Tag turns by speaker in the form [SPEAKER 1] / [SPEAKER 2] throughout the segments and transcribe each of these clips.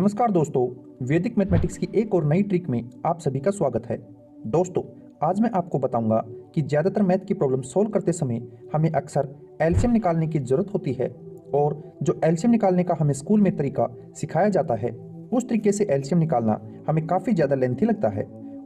[SPEAKER 1] नमस्कार दोस्तों, वैदिक मैथमेटिक्स की एक और नई ट्रिक में आप सभी का स्वागत है। दोस्तों, आज मैं आपको बताऊंगा कि ज़्यादातर मैथ की प्रॉब्लम सॉल्व करते समय हमें अक्सर एलसीएम निकालने की ज़रूरत होती है और जो एलसीएम निकालने का हमें स्कूल में तरीका सिखाया जाता है उस तरीके से एलसीएम निकालना हमें काफ़ी ज़्यादा लेंथी लगता है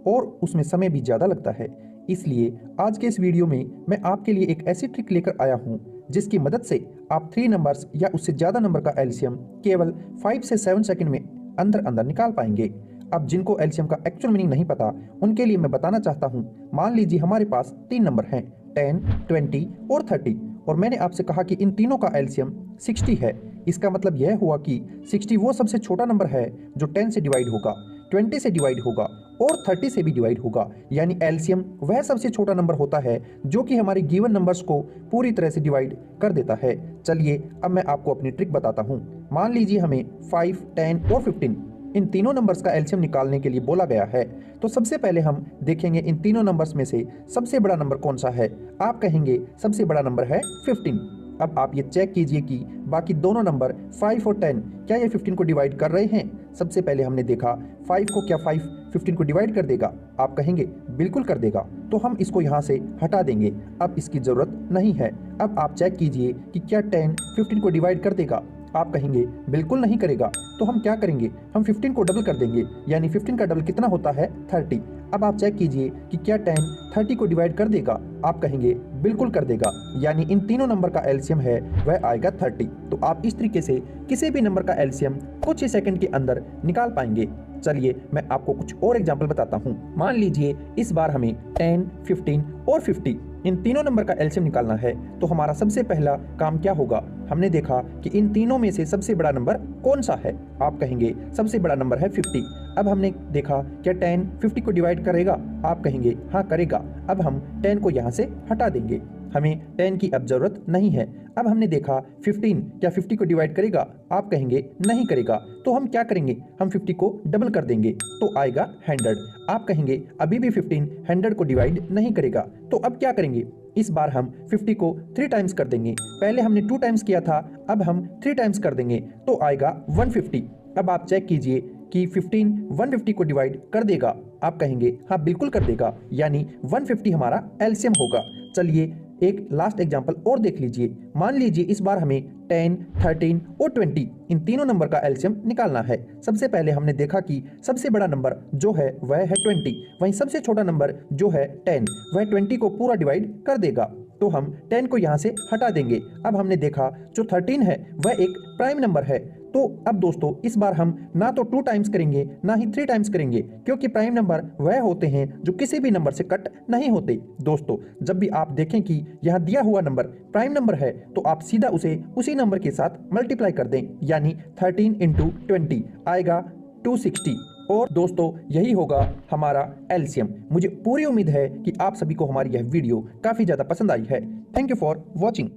[SPEAKER 1] और उसमें समय भी ज़्यादा लगता है। इसलिए आज के इस वीडियो में मैं आपके लिए एक ऐसी ट्रिक लेकर आया हूँ जिसकी मदद से आप 3 नंबर्स या उससे ज़्यादा नंबर का एलसीएम केवल 5 से 7 सेकंड में अंदर अंदर निकाल पाएंगे। अब जिनको एलसीएम का एक्चुअल मीनिंग नहीं पता उनके लिए मैं बताना चाहता हूँ। मान लीजिए हमारे पास 3 नंबर हैं 10, 20 और 30 और मैंने आपसे कहा कि इन तीनों का एलसीएम 60 है। इसका मतलब यह हुआ कि 60 वो सबसे छोटा नंबर है जो 10 से डिवाइड होगा, 20 से डिवाइड होगा और 30 से भी डिवाइड होगा। यानी एलसीएम वह सबसे छोटा नंबर होता है जो कि हमारे गिवन नंबर्स को पूरी तरह से डिवाइड कर देता है। चलिए अब मैं आपको अपनी ट्रिक बताता हूँ। मान लीजिए हमें 5, 10 और 15 इन तीनों नंबर्स का एलसीएम निकालने के लिए बोला गया है। तो सबसे पहले हम देखेंगे इन तीनों नंबर्स में से सबसे बड़ा नंबर कौन सा है। आप कहेंगे सबसे बड़ा नंबर है 15। अब आप ये चेक कीजिए कि बाकी दोनों नंबर 5 और 10 क्या ये 15 को डिवाइड कर रहे हैं। सबसे पहले हमने देखा 5 को क्या 5 15 को डिवाइड कर देगा। आप कहेंगे बिल्कुल कर देगा, तो हम इसको यहाँ से हटा देंगे, अब इसकी ज़रूरत नहीं है। अब आप चेक कीजिए कि क्या 10 15 को डिवाइड कर देगा। आप कहेंगे बिल्कुल नहीं करेगा, तो हम क्या करेंगे, हम 15 को डबल कर देंगे, यानी 15 का डबल कितना होता है 30। अब आप चेक कीजिए कि क्या 10 30 को डिवाइड कर देगा। आप कहेंगे बिल्कुल कर देगा, यानी इन तीनों नंबर का एलसीएम है वह आएगा 30। तो आप इस तरीके से किसी भी नंबर का एलसीएम कुछ ही सेकंड के अंदर निकाल पाएंगे। चलिए मैं आपको कुछ और एग्जाम्पल बताता हूँ। मान लीजिए इस बार हमें 10, 15 और 50 इन तीनों नंबर का एलसीएम निकालना है। तो हमारा सबसे पहला काम क्या होगा, हमने देखा कि इन तीनों में से सबसे बड़ा नंबर कौन सा है। आप कहेंगे सबसे बड़ा नंबर है 50। अब हमने देखा क्या 10 50 को डिवाइड करेगा। आप कहेंगे हाँ करेगा। अब हम 10 को यहाँ से हटा देंगे, हमें 10 की अब जरूरत नहीं है। अब हमने देखा 15 क्या 50 को डिवाइड करेगा। आप कहेंगे नहीं करेगा, तो हम क्या करेंगे, हम 50 को डबल कर देंगे तो आएगा 100। आप कहेंगे अभी भी 15 100 को डिवाइड नहीं करेगा, तो अब क्या करेंगे, इस बार हम 50 को 3 टाइम्स कर देंगे। पहले हमने 2 टाइम्स किया था, अब हम 3 टाइम्स कर देंगे तो आएगा 150। अब आप चेक कीजिए कि 15 150 को डिवाइड कर देगा। आप कहेंगे हाँ बिल्कुल कर देगा, यानी 150 हमारा एलसीएम होगा। चलिए एक लास्ट एग्जांपल और देख लीजिए। मान लीजिए इस बार हमें 10, 13 और 20 इन तीनों नंबर का एलसीएम निकालना है। सबसे पहले हमने देखा कि सबसे बड़ा नंबर जो है वह है 20, वहीं सबसे छोटा नंबर जो है 10 वह 20 को पूरा डिवाइड कर देगा, तो हम 10 को यहाँ से हटा देंगे। अब हमने देखा जो 13 है वह एक प्राइम नंबर है। तो अब दोस्तों इस बार हम ना तो 2 टाइम्स करेंगे ना ही 3 टाइम्स करेंगे, क्योंकि प्राइम नंबर वह होते हैं जो किसी भी नंबर से कट नहीं होते। दोस्तों जब भी आप देखें कि यहाँ दिया हुआ नंबर प्राइम नंबर है तो आप सीधा उसे उसी नंबर के साथ मल्टीप्लाई कर दें, यानी 13 इंटू 20 आएगा 260। और दोस्तों यही होगा हमारा एलसीएम। मुझे पूरी उम्मीद है कि आप सभी को हमारी यह वीडियो काफ़ी ज़्यादा पसंद आई है। Thank you for watching.